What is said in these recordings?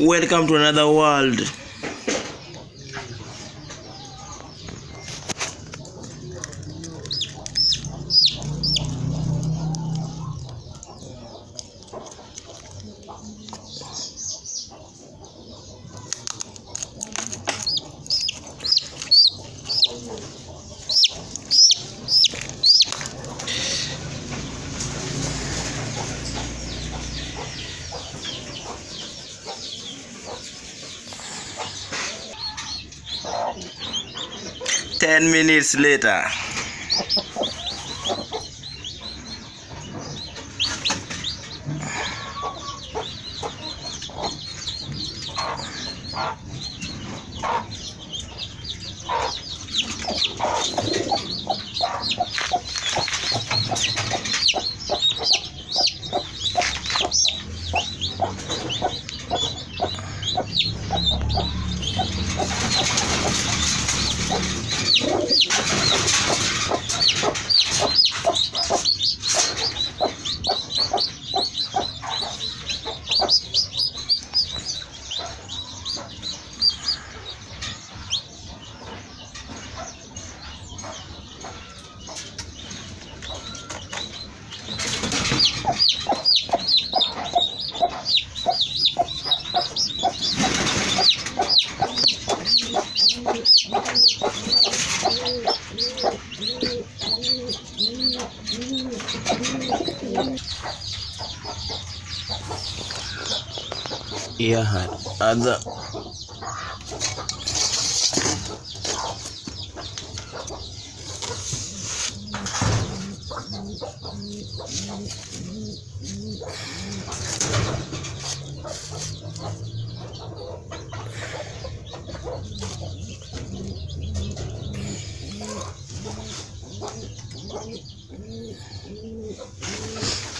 Welcome to another world. Ten minutes later. Yeah, other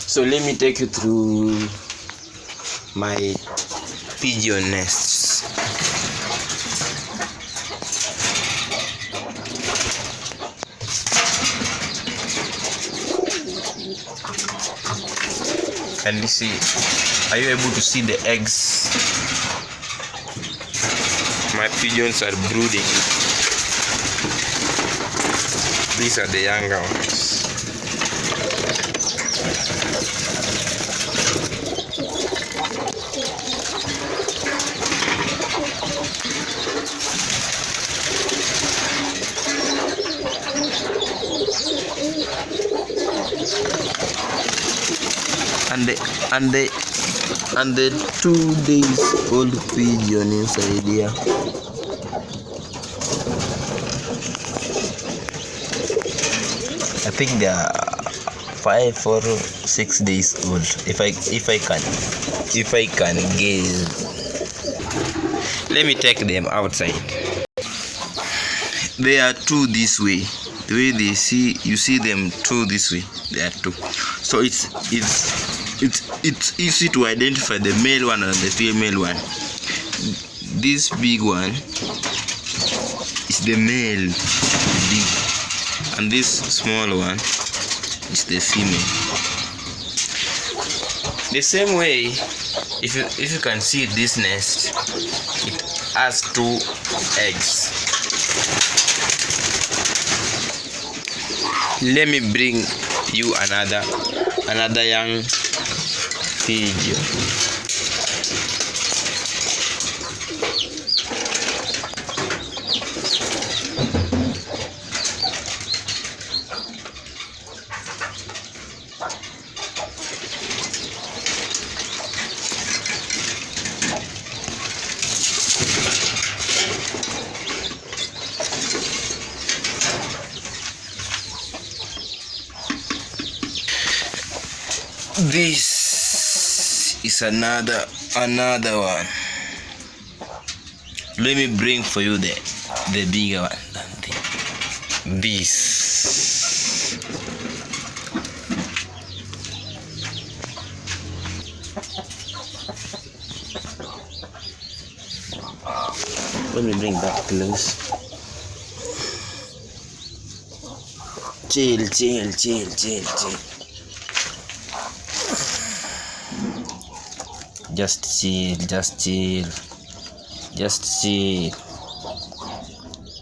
so let me take you through my pigeon nests. And you see, are you able to see the eggs? My pigeons are brooding. These are the younger ones. And the 2 days old pigeon inside here. I think they are 5 or 6 days old. If I can guess. Let me take them outside. They are 2 this way. The way you see them 2 this way. They are 2. So it's easy to identify the male one and the female one. This big one is the male, big, and this small one is the female. The same way, if you can see this nest, it has 2 eggs. Let me bring you another young pigeon. This is another one. Let me bring for you the bigger one than this. Let me bring that close. Chill. Just chill, just chill, just chill.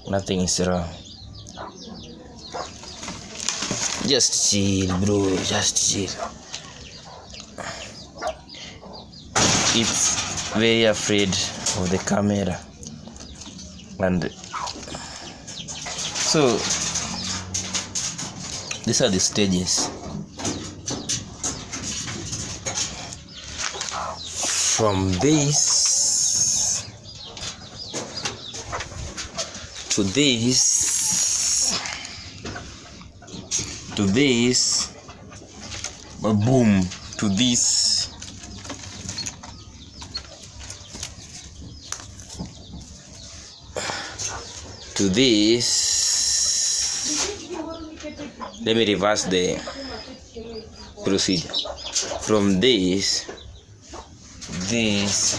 Nothing is wrong. Just chill, bro, just chill. It's very afraid of the camera, and so these are the stages. From this to this to this, boom, to this, to this. Let me reverse the procedure. From this, this,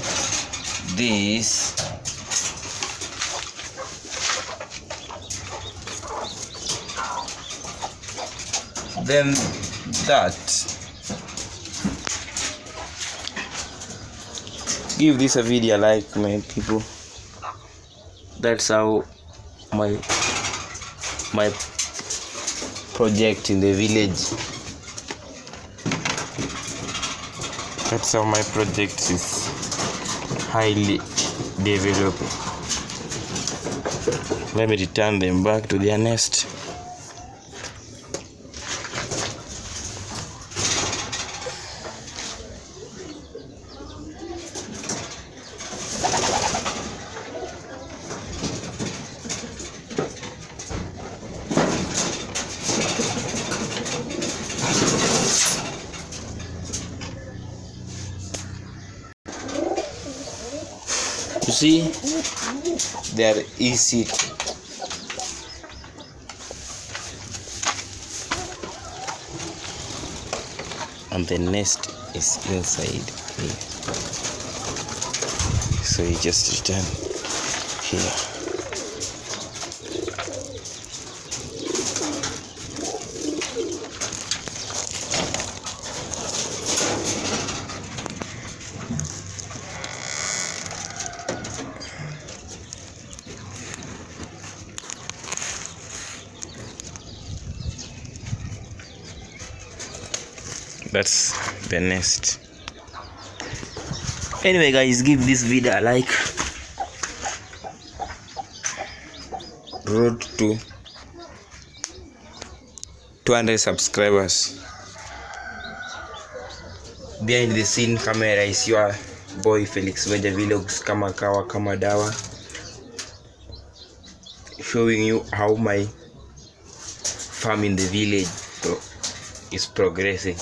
then that. Give this a video like, my people. That's how my project in the village. That's how my project is highly developing. Let me return them back to their nest. You see, they are easy. And the nest is inside here. So you just return here. That's the nest. Anyway guys, give this video a like. Road to 200 subscribers. Behind the scene camera is your boy Felix Veja Vlogs, kama kawa kama dawa, showing you how my farm in the village is progressing.